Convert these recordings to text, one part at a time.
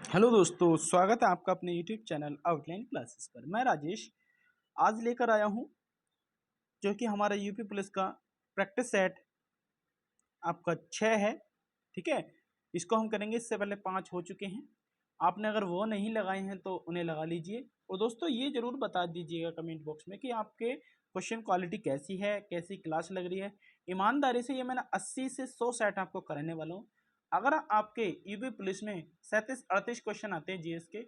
Hello दोस्तों, स्वागत है आपका अपने यूट्यूब चैनल आउटलाइन क्लासेस पर। मैं राजेश आज लेकर आया हूं जो कि हमारा यूपी पुलिस का प्रैक्टिस सेट आपका 6 है। ठीक है, इसको हम करेंगे। इससे पहले 5 हो चुके हैं। आपने अगर वो नहीं लगाए हैं तो उन्हें लगा लीजिए। और दोस्तों ये ज़रूर बता दीजिएगा कमेंट बॉक्स में कि आपके क्वेश्चन क्वालिटी कैसी है, कैसी क्लास लग रही है। ईमानदारी से ये मैंने 80 से 100 सेट आपको कराने वाला हूँ। अगर आपके यूपी पुलिस में 37-38 क्वेश्चन आते हैं जीएस के,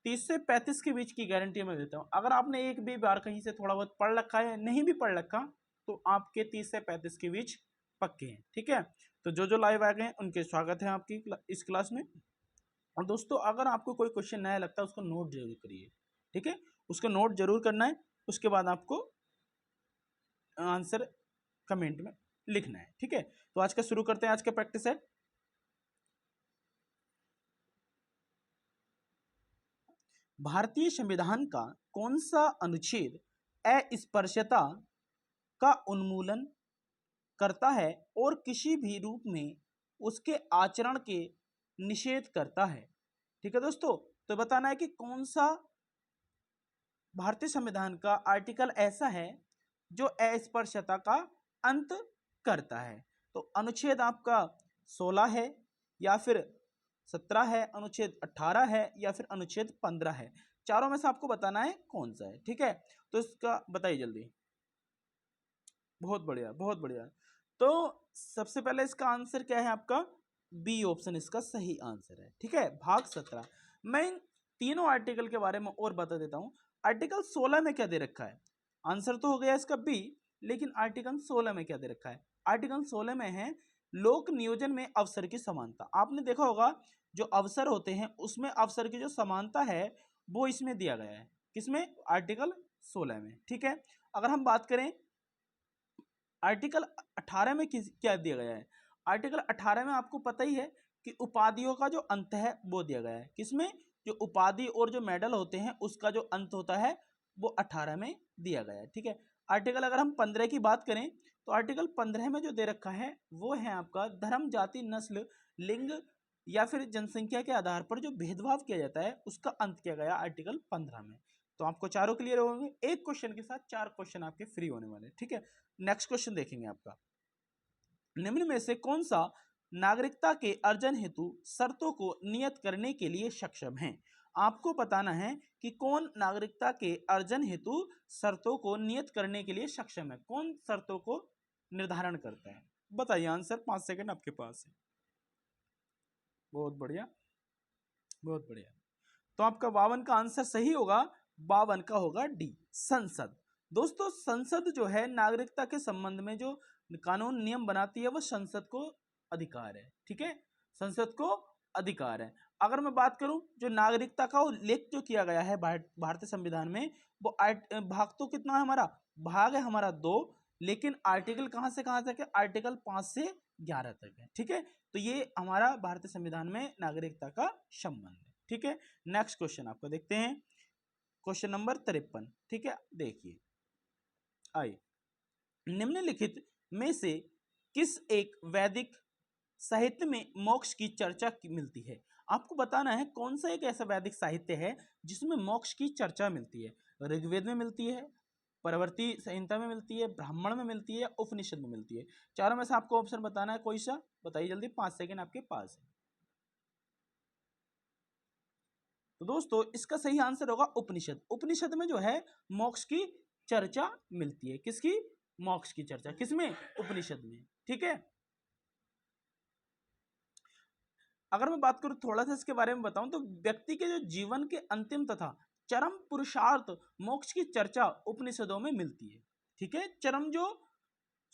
30 से 35 के बीच की गारंटी मैं देता हूँ। अगर आपने एक भी बार कहीं से थोड़ा बहुत पढ़ रखा है, नहीं भी पढ़ रखा, तो आपके 30 से 35 के बीच पक्के हैं। ठीक है, तो जो लाइव आ गए हैं उनके स्वागत है आपकी इस क्लास में। और दोस्तों अगर आपको कोई क्वेश्चन नया लगता है उसको नोट जरूर करिए। ठीक है, उसको नोट जरूर करना है। उसके बाद आपको आंसर कमेंट में लिखना है। ठीक है, तो आज का शुरू करते हैं। आज का प्रैक्टिस है भारतीय संविधान का कौन सा अनुच्छेद अस्पृश्यता का उन्मूलन करता है और किसी भी रूप में उसके आचरण के निषेध करता है। ठीक है दोस्तों, तो बताना है कि कौन सा भारतीय संविधान का आर्टिकल ऐसा है जो अस्पृश्यता का अंत करता है। तो अनुच्छेद आपका 16 है, या फिर 17 है, अनुच्छेद 18 है, या फिर अनुच्छेद 15 है। चारों में से आपको बताना है कौन सा है। ठीक है, तो इसका बताइए जल्दी। बहुत बढ़िया, बहुत बढ़िया। तो सबसे पहले इसका आंसर क्या है आपका? बी ऑप्शन इसका सही आंसर है। ठीक है, भाग 17। मैं इन तीनों आर्टिकल के बारे में और बता देता हूं। आर्टिकल 16 में क्या दे रखा है? आंसर तो हो गया इसका बी, लेकिन आर्टिकल 16 में क्या दे रखा है? आर्टिकल 16 में है लोक नियोजन में अवसर की समानता। आपने देखा होगा जो अवसर होते हैं उसमें अवसर की जो समानता है वो इसमें दिया गया है। किसमें? आर्टिकल 16 में। ठीक है, अगर हम बात करें आर्टिकल 18 में क्या दिया गया है? आर्टिकल 18 में आपको पता ही है कि उपाधियों का जो अंत है वो दिया गया है। किसमें? जो उपाधि और जो मेडल होते हैं उसका जो अंत होता है वो 18 में दिया गया है। ठीक है, आर्टिकल अगर हम 15 की बात करें तो आर्टिकल 15 में जो दे रखा है वो है आपका धर्म, जाति, नस्ल, लिंग या फिर जनसंख्या के आधार पर जो भेदभाव किया जाता है उसका अंत किया गया आर्टिकल 15 में। तो आपको चारों क्लियर होंगे। एक क्वेश्चन के साथ 4 क्वेश्चन आपके फ्री होने वाले। ठीक है, नेक्स्ट क्वेश्चन देखेंगे आपका। निम्न में से कौन सा नागरिकता के अर्जन हेतु शर्तों को नियत करने के लिए सक्षम है? आपको बताना है कि कौन नागरिकता के अर्जन हेतु शर्तों को नियत करने के लिए सक्षम है। कौन शर्तों को निर्धारण करता है? बताइए आंसर। 5 सेकंड आपके पास है। बहुत बढ़िया, बहुत बढ़िया। तो आपका 52 का आंसर सही होगा। 52 का होगा डी, संसद। दोस्तों संसद जो है नागरिकता के संबंध में जो कानून नियम बनाती है वो संसद को अधिकार है। ठीक है, संसद को अधिकार है। अगर मैं बात करूं जो नागरिकता का उल्लेख जो किया गया है भारतीय संविधान में, वो भाग तो कितना है हमारा? भाग है हमारा 2, लेकिन आर्टिकल कहां से कहां तक है? आर्टिकल 5 से 11 तक है। ठीक है, तो ये हमारा भारतीय संविधान में नागरिकता का संबंध है। ठीक है, नेक्स्ट क्वेश्चन आपको देखते हैं। Question number 53। ठीक है, देखिए आइए। निम्नलिखित में से किस एक वैदिक साहित्य में मोक्ष की चर्चा मिलती है? आपको बताना है कौन सा एक ऐसा वैदिक साहित्य है जिसमें मोक्ष की चर्चा मिलती है। ऋग्वेद में मिलती है, परवर्ती संहिता में मिलती है, ब्राह्मण में मिलती है, उपनिषद में मिलती है। चारों में से आपको ऑप्शन बताना है, कोई सा बताइए जल्दी। 5 सेकंड आपके पास है। तो दोस्तों इसका सही आंसर होगा उपनिषद। उपनिषद में जो है मोक्ष की चर्चा मिलती है। किसकी? मोक्ष की चर्चा किसमें? उपनिषद में। ठीक है, अगर मैं बात करूं थोड़ा सा इसके बारे में बताऊं तो व्यक्ति के जो जीवन के अंतिम तथा चरम पुरुषार्थ मोक्ष की चर्चा उपनिषदों में मिलती है। ठीक है, चरम जो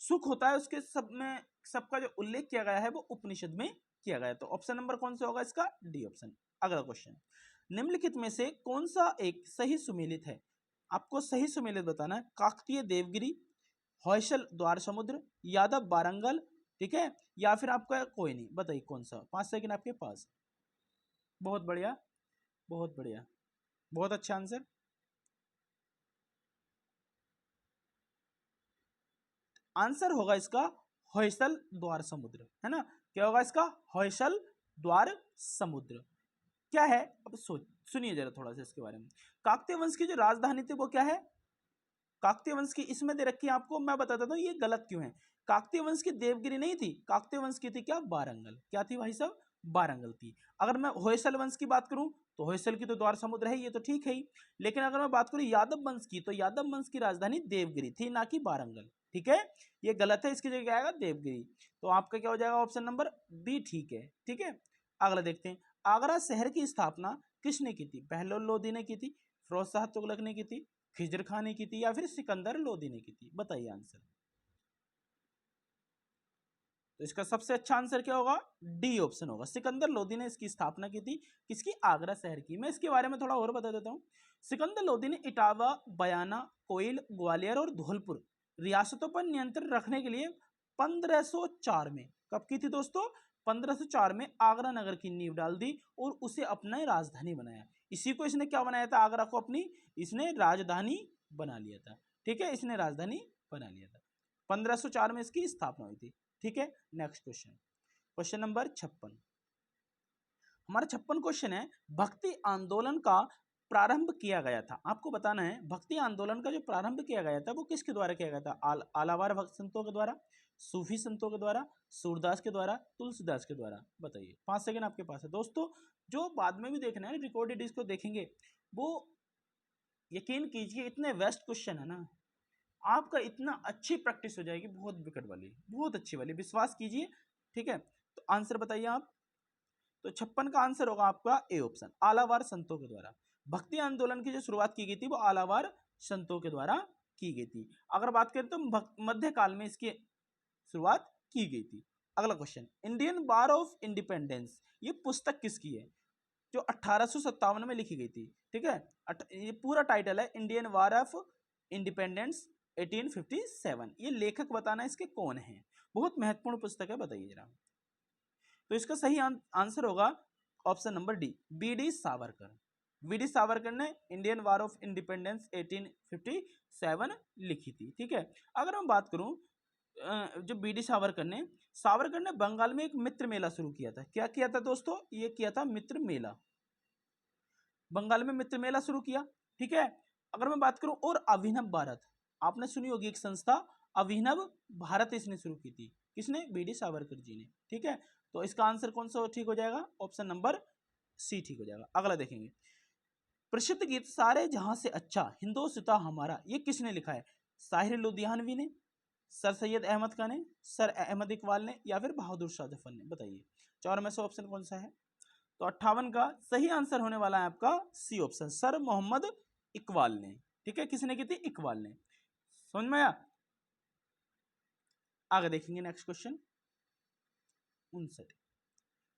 सुख होता है उसके सब में सबका जो उल्लेख किया गया है वो उपनिषद में किया गया है। तो ऑप्शन नंबर कौन सा होगा इसका? D option. अगला क्वेश्चन, निम्नलिखित में से कौन सा एक सही सुमेलित है? आपको सही सुमेलित बताना है। काकतीय देवगिरी, हौसल द्वार समुद्र, यादव बारंगल, ठीक है, या फिर आपका कोई नहीं। बताइए कौन सा। 5 सेकंड आपके पास। बहुत बढ़िया, बहुत बढ़िया, बहुत अच्छा आंसर। आंसर होगा इसका हौसल द्वार समुद्र, है ना? क्या होगा इसका? हौसल द्वार समुद्र। क्या है, अब सुनिए जरा थोड़ा सा इसके बारे में। काकतीय वंश की जो राजधानी थी वो क्या है, काकतीय वंश की इसमें दे रखी है आपको, मैं बताता हूँ ये गलत क्यों है। काकतीय वंश की देवगिरी नहीं थी, काकतीय वंश की थी क्या, वारंगल। क्या थी भाई साहब, वारंगल थी। अगर मैं होयसल वंश की बात करूं तो होयसल की तो द्वार समुद्र है, ये तो ठीक है ही। लेकिन अगर मैं बात करूं यादव वंश की, तो यादव वंश की राजधानी देवगिरी थी, ना कि वारंगल। ठीक है, ये गलत है, इसकी जगह क्या आएगा, देवगिरी। तो आपका क्या हो जाएगा, ऑप्शन नंबर बी ठीक है। ठीक है, अगला देखते हैं। आगरा शहर की स्थापना किसने की थी, बहलोल लोदी ने की थी, फिरोज शाह तुगलक ने की थी, खिजर खान ने की थी, या फिर सिकंदर लोदी ने की थी, बताइए आंसर। तो इसका सबसे अच्छा आंसर क्या होगा, डी ऑप्शन होगा, सिकंदर लोदी ने इसकी स्थापना की थी, किसकी, आगरा शहर की। मैं इसके बारे में थोड़ा और बता देता हूं। सिकंदर लोदी ने इटावा, बयाना, कोइल, ग्वालियर और धौलपुर रियासतों पर नियंत्रण रखने के लिए 1504 में, कब की थी दोस्तों, 1504 में आगरा नगर की नींव डाल दी और उसे अपना राजधानी बनाया। इसी को इसने क्या बनाया था, आगरा को अपनी इसने राजधानी बना लिया था। ठीक है, इसने राजधानी बना लिया था, 1504 में इसकी स्थापना हुई थी। ठीक है, नेक्स्ट क्वेश्चन, क्वेश्चन नंबर 56। हमारा 56 क्वेश्चन है, भक्ति आंदोलन का प्रारंभ किया गया था, आपको बताना है भक्ति आंदोलन का जो प्रारंभ किया गया था वो किसके द्वारा किया गया था, आलावार भक्त संतों के द्वारा, सूफी संतों के द्वारा, सूरदास के द्वारा, तुलसीदास के द्वारा, बताइए। 5 सेकंड आपके पास है दोस्तों। जो बाद में भी देखना है रिकॉर्डेड इसको देखेंगे, वो यकीन कीजिए इतने वेस्ट क्वेश्चन है ना, आपका इतना अच्छी प्रैक्टिस हो जाएगी, बहुत विकट वाली, बहुत अच्छी वाली, विश्वास कीजिए। ठीक है, तो आंसर बताइए आप। तो 56 का आंसर होगा आपका ए ऑप्शन, आलावार संतों के द्वारा। भक्ति आंदोलन की जो शुरुआत की गई थी वो आलावार संतों के द्वारा की गई थी। अगर बात करें तो मध्यकाल में इसकी शुरुआत की गई थी। अगला question, Indian war of independence, ये पुस्तक किसकी है, जो 1857 में लिखी गई थी। ठीक है, ये पूरा टाइटल है इंडियन वार ऑफ इंडिपेंडेंस 1857। ये लेखक बताना इसके कौन है, बहुत महत्वपूर्ण पुस्तक है, बताइए जरा। तो इसका सही आंसर होगा option number D, B D Savarkar. B D Savarkar ने इंडियन वार ऑफ इंडिपेंडेंस 1857 लिखी थी। ठीक है, अगर मैं बात करूं जो बी डी सावरकर ने बंगाल में एक मित्र मेला शुरू किया था। क्या किया था दोस्तों, ये किया था मित्र मेला, बंगाल में मित्र मेला शुरू किया। ठीक है, अगर मैं बात करूं और अभिनव भारत, आपने सुनी होगी एक संस्था अभिनव भारत, इसने शुरू की थी, किसने, बी डी सावरकर जी ने। ठीक है, तो इसका आंसर कौन सा ठीक हो जाएगा, ऑप्शन नंबर सी ठीक हो जाएगा। अगला देखेंगे, प्रसिद्ध गीत सारे जहां से अच्छा हिंदोसिता हमारा, ये किसने लिखा है, साहिर लुधियानवी ने, सर सैयद अहमद खान ने, सर अहमद इकबाल ने, या फिर बहादुर शाह जफर ने, बताइए। चार में से ऑप्शन कौन सा है। तो 58 का सही आंसर होने वाला है आपका C option, sir Mohammed Iqbal ने। ठीक है, किसने की थी, इकबाल ने। समझ में आया, आगे देखेंगे नेक्स्ट क्वेश्चन 59,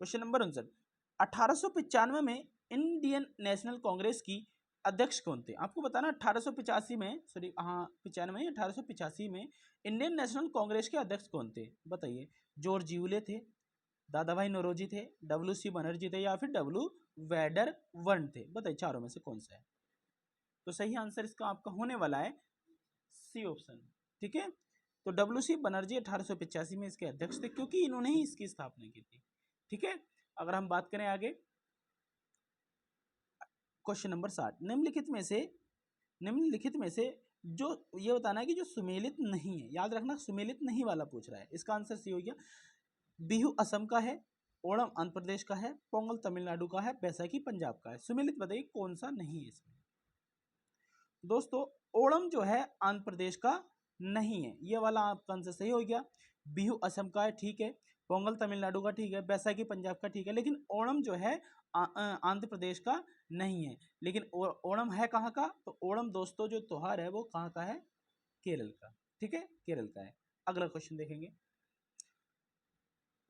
क्वेश्चन नंबर 59। 1895 में इंडियन नेशनल कांग्रेस की अध्यक्ष कौन थे, आपको बताना 1885 में, सॉरी हाँ 95, 1885 में इंडियन नेशनल कांग्रेस के अध्यक्ष कौन थे, बताइए। जॉर्ज यूले थे, दादा भाई नौरोजी थे, डब्ल्यू सी बनर्जी थे, या फिर डब्ल्यू वेडर वन थे, बताइए चारों में से कौन सा है। तो सही आंसर इसका आपका होने वाला है सी ऑप्शन। ठीक है, तो डब्ल्यू सी बनर्जी 1885 में इसके अध्यक्ष थे, क्योंकि इन्होंने ही इसकी स्थापना की थी। ठीक है, अगर हम बात करें आगे, क्वेश्चन नंबर 60, निम्नलिखित में से जो ये बताना है कि जो सुमेलित नहीं है, याद रखना सुमेलित नहीं वाला पूछ रहा है, इसका आंसर सी हो गया। बिहू असम का है, ओणम आंध्र प्रदेश का है, पोंगल तमिलनाडु का है, बैसाखी पंजाब का है, सुमेलित बताइए कौन सा नहीं है इसमें। दोस्तों ओणम जो है आंध्र प्रदेश का नहीं है, ये वाला आपका आंसर सही हो गया। बिहू असम का है, ठीक है, पोंगल तमिलनाडु का ठीक है, बैसाखी पंजाब का ठीक है, लेकिन ओणम जो है आंध्र प्रदेश का नहीं है। लेकिन ओणम है कहाँ का, तो ओणम दोस्तों जो त्योहार है वो कहाँ का है, केरल का। ठीक है, केरल का है। अगला क्वेश्चन देखेंगे,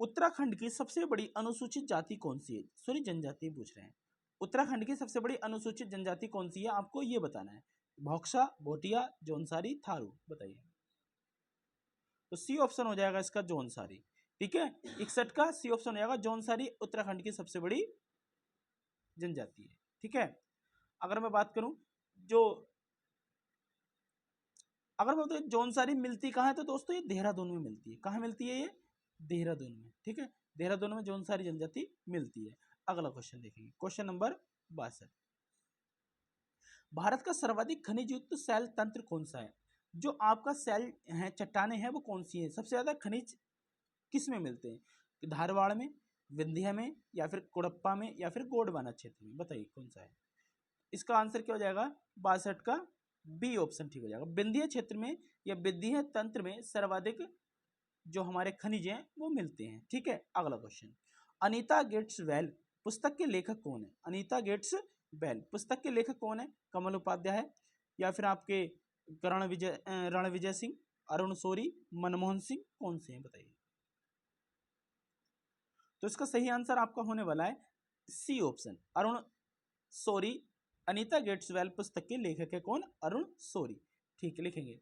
उत्तराखंड की सबसे बड़ी अनुसूचित जाति कौन सी है, सॉरी जनजाति पूछ रहे हैं। उत्तराखंड की सबसे बड़ी अनुसूचित जनजाति कौन सी है, आपको ये बताना है। भौक्सा, भोटिया, जौनसारी, थारू, बताइए। तो सी ऑप्शन हो जाएगा इसका जौनसारी। ठीक है, 61 का सी ऑप्शन हो जाएगा जौनसारी, उत्तराखंड की सबसे बड़ी जनजाति है। ठीक है, अगर मैं बात करूं जो अगर मैं बताऊं जौनसारी मिलती कहाँ है, तो दोस्तों ये देहरादून में मिलती है। कहाँ मिलती है ये, देहरादून में। ठीक है, देहरादून में जौनसारी जनजाति मिलती है। अगला क्वेश्चन देखेंगे, क्वेश्चन नंबर 62। भारत का सर्वाधिक खनिज युक्त शैल तंत्र कौन सा है? जो आपका शैल है, चट्टाने हैं, वो कौन सी है? सबसे ज्यादा खनिज किस में मिलते हैं? धारवाड़ में, विंध्य में, या फिर कोडप्पा में, या फिर गोंडवाना क्षेत्र में? बताइए कौन सा है? इसका आंसर क्या हो जाएगा? 62 का बी ऑप्शन ठीक हो जाएगा। विंध्य क्षेत्र में या विंध्य तंत्र में सर्वाधिक जो हमारे खनिज हैं वो मिलते हैं। ठीक है, अगला क्वेश्चन, अनीता गेट्स वेल पुस्तक के लेखक कौन है? अनीता गेट्स वेल पुस्तक के लेखक कौन है? कमल उपाध्याय, या फिर आपके रणविजय सिंह, अरुण शौरी, मनमोहन सिंह, कौन से हैं? बताइए। तो इसका सही आंसर आपका होने वाला है C option, Arun Shourie. Anita gets bail पुस्तक के लेखक है कौन? अरुण शौरी। ठीक है, लिखेंगे।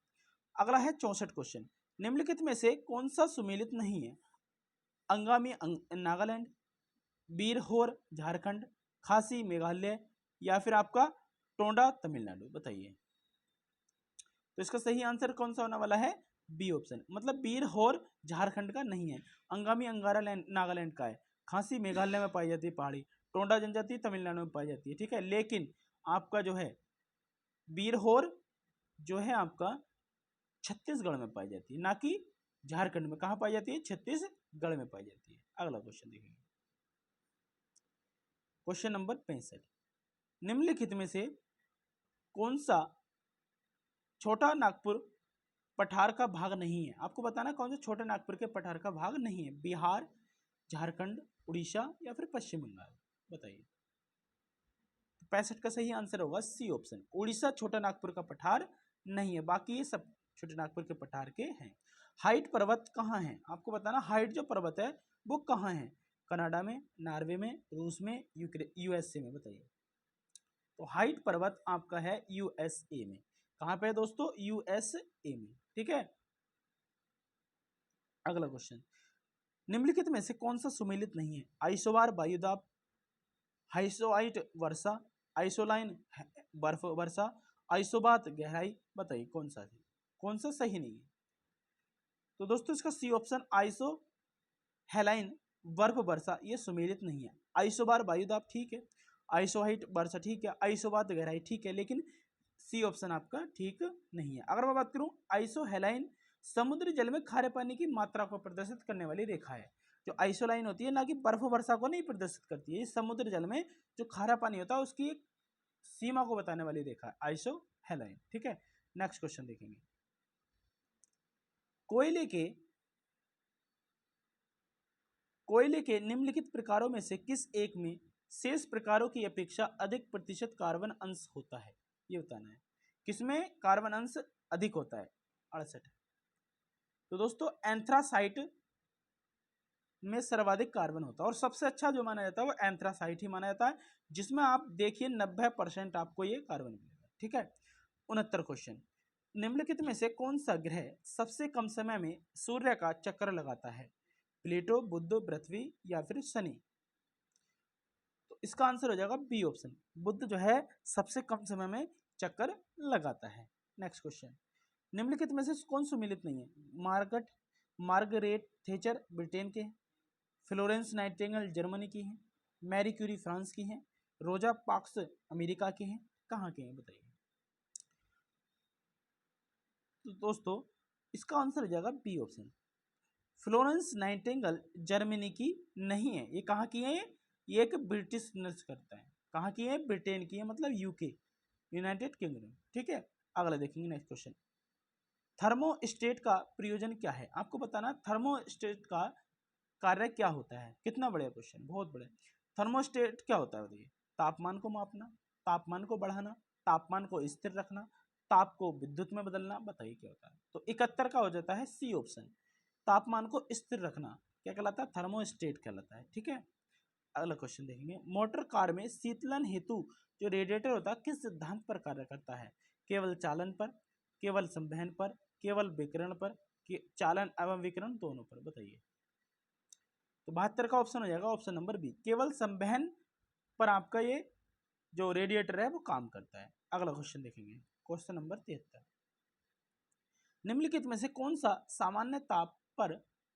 अगला है 64 क्वेश्चन, निम्नलिखित में से कौन सा सुमेलित नहीं है? अंगामी नागालैंड, बीरहोर झारखंड, खासी मेघालय, या फिर आपका टोंडा तमिलनाडु? बताइए। तो इसका सही आंसर कौन सा होने वाला है? बी ऑप्शन, मतलब बीरहोर झारखंड का नहीं है, अंगामी अंगारा नागालैंड का है, खासी मेघालय में पाई जाती है पहाड़ी, टोंडा जनजाति तमिलनाडु में पाई जाती है। ठीक है, लेकिन आपका जो है बीरहोर जो है आपका छत्तीसगढ़ में पाई जाती है, ना कि झारखंड में। कहाँ पाई जाती है? छत्तीसगढ़ में पाई जाती है। अगला क्वेश्चन देखेंगे, क्वेश्चन नंबर 65, निम्नलिखित में से कौन सा छोटा नागपुर पठार का भाग नहीं है? आपको बताना कौन सा छोटा नागपुर के पठार का भाग नहीं है। बिहार, झारखंड, उड़ीसा, या फिर पश्चिम बंगाल? बताइए। 65 का सही आंसर होगा सी ऑप्शन, उड़ीसा छोटा नागपुर का पठार नहीं है, बाकी ये सब छोटे नागपुर के पठार के हैं। हाइट पर्वत कहाँ है? आपको बताना हाइट जो पर्वत है वो कहाँ है? कनाडा में, नॉर्वे में, रूस में, यूएसए में? बताइए। तो हाइट पर्वत आपका है यूएसए में। कहाँ पे है दोस्तों? यूएसए में। ठीक है, अगला क्वेश्चन, निम्नलिखित में से कौन सा सुमेलित नहीं है? आइसोबार वायुदाब, हाइसोआइट वर्षा, आइसोलाइन बर्फ वर्षा, आइसोबात गहराई? बताइए कौन सा है? कौन सा सही नहीं है? तो दोस्तों इसका सी ऑप्शन, आइसो हेलाइन बर्फ वर्षा, ये सुमेलित नहीं है। आइसोबार वायुदाब ठीक है, आइसोहाइट वर्षा ठीक है, आइसोबात गहराई ठीक है, लेकिन सी ऑप्शन आपका ठीक नहीं है। अगर मैं बात करूं, आइसोहेलाइन समुद्री जल में खारे पानी की मात्रा को प्रदर्शित करने वाली रेखा है। जो आइसोलाइन होती है ना कि बर्फ वर्षा को नहीं प्रदर्शित करती है, ये समुद्र जल में जो खारा पानी होता है उसकी एक सीमा को बताने वाली रेखा है, आइसोहेलाइन। ठीक है, नेक्स्ट क्वेश्चन देखेंगे, कोयले के निम्नलिखित प्रकारों में से किस एक में शेष प्रकारों की अपेक्षा अधिक प्रतिशत कार्बन अंश होता है? ये बताना है, किसमें कार्बन अंश अधिक होता है? 68। तो दोस्तों एंथ्रासाइट में सर्वाधिक कार्बन होता है, और सबसे अच्छा जो माना जाता है वो एंथ्रासाइट ही माना जाता है, जिसमें आप देखिए 90% आपको ये कार्बन मिलेगा। ठीक है, 69 क्वेश्चन, निम्नलिखित में से कौन सा ग्रह सबसे कम समय में सूर्य का चक्कर लगाता है? प्लेटो, बुध, पृथ्वी, या फिर शनि? तो इसका आंसर हो जाएगा बी ऑप्शन, बुध जो है सबसे कम समय में चक्कर लगाता है। नेक्स्ट क्वेश्चन, निम्नलिखित में से कौन सुमेलित नहीं है? मार्गरेट थेचर ब्रिटेन के हैं, फ्लोरेंस नाइटिंगेल जर्मनी की हैं, मैरी क्यूरी फ्रांस की हैं, रोजा पार्क्स अमेरिका के हैं, कहाँ के हैं? बताइए। तो दोस्तों इसका आंसर हो जाएगा B option, Florence Nightingale Germany की नहीं है। ये कहाँ की है? ये एक ब्रिटिश नर्स करता है। कहाँ की है? ब्रिटेन की है, मतलब यूके, यूनाइटेड किंगडम। ठीक है, अगला देखेंगे नेक्स्ट क्वेश्चन, थर्मोस्टेट का प्रयोजन क्या है? आपको बताना थर्मोस्टेट का कार्य क्या होता है। कितना बढ़िया क्वेश्चन, बहुत बढ़िया। थर्मोस्टेट क्या होता है बताइए? तापमान को मापना, तापमान को बढ़ाना, तापमान को स्थिर रखना, ताप को विद्युत में बदलना। बताइए क्या होता है? तो 71 का हो जाता है सी ऑप्शन, तापमान को स्थिर रखना क्या कहलाता है? थर्मोस्टेट कहलाता है। ठीक है, अगला क्वेश्चन देखेंगे, मोटर कार में शीतलन हेतु जो रेडिएटर होता है किस सिद्धांत पर कार्य करता है? केवल चालन पर, केवल संवहन पर, केवल विकिरण पर, चालन एवं विकिरण दोनों पर? बताइए। तो 72 का ऑप्शन हो जाएगा ऑप्शन नंबर बी, केवल संवहन पर आपका ये जो रेडिएटर है वो काम करता है। अगला क्वेश्चन देखेंगे, क्वेश्चन नंबर 73, निम्नलिखित में से कौन सा सामान्य ताप पर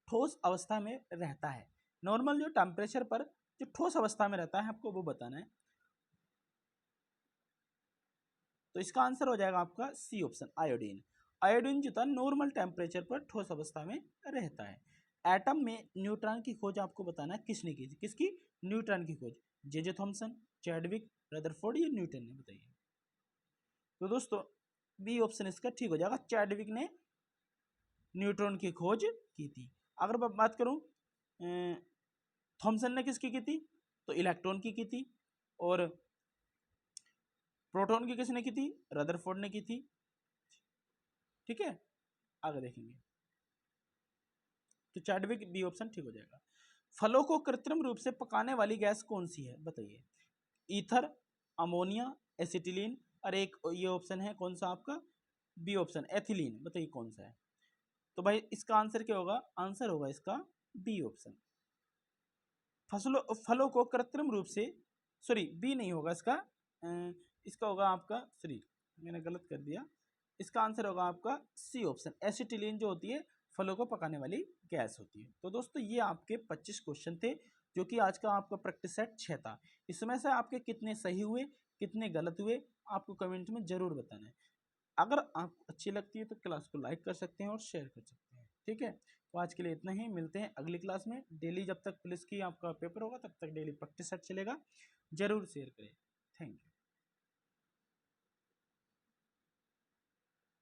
ठोस अवस्था में रहता है? नॉर्मल जो टेम्परेचर पर जो ठोस अवस्था में रहता है आपको वो बताना है। तो इसका आंसर हो जाएगा आपका सी ऑप्शन, आयोडीन। आयोडीन जो था नॉर्मल टेम्परेचर पर ठोस अवस्था में रहता है। एटम में न्यूट्रॉन की खोज आपको बताना है किसने की थी, किसकी, न्यूट्रॉन की खोज, जे थॉमसन, चैडविक, रदरफोर्ड या न्यूटन ने, बताइए। तो दोस्तों बी ऑप्शन इसका ठीक हो जाएगा, चैडविक ने न्यूट्रॉन की खोज की थी। अगर मैं बात करूं थॉमसन ने किसकी की थी, तो इलेक्ट्रॉन की थी। और प्रोटॉन की किसने की थी, रदरफोर्ड ने की थी। ठीक है, आगे देखेंगे। तो चैडविक, बी ऑप्शन ठीक हो जाएगा। फलों को कृत्रिम रूप से पकाने वाली गैस कौन सी है, बताइए। ईथर, अमोनिया, एसिटिलीन, और एक ये ऑप्शन है कौन सा आपका, बी ऑप्शन एथिलीन, बताइए कौन सा है। तो भाई इसका आंसर क्या होगा, आंसर होगा इसका बी ऑप्शन। फलों को कृत्रिम रूप से, सॉरी बी नहीं होगा इसका, इसका होगा आपका, सॉरी मैंने गलत कर दिया, इसका आंसर होगा आपका सी ऑप्शन, एसिटिलीन जो होती है फलों को पकाने वाली गैस होती है। तो दोस्तों ये आपके 25 क्वेश्चन थे, जो कि आज का आपका प्रैक्टिस सेट 6 था। इसमें से आपके कितने सही हुए, कितने गलत हुए, आपको कमेंट में जरूर बताना है। अगर आपको अच्छी लगती है तो क्लास को लाइक कर सकते हैं और शेयर कर सकते हैं। ठीक है, तो आज के लिए इतना ही, मिलते हैं अगली क्लास में। डेली जब तक पुलिस की आपका पेपर होगा तब तक डेली प्रैक्टिस सेट चलेगा, जरूर शेयर करें। Thank you.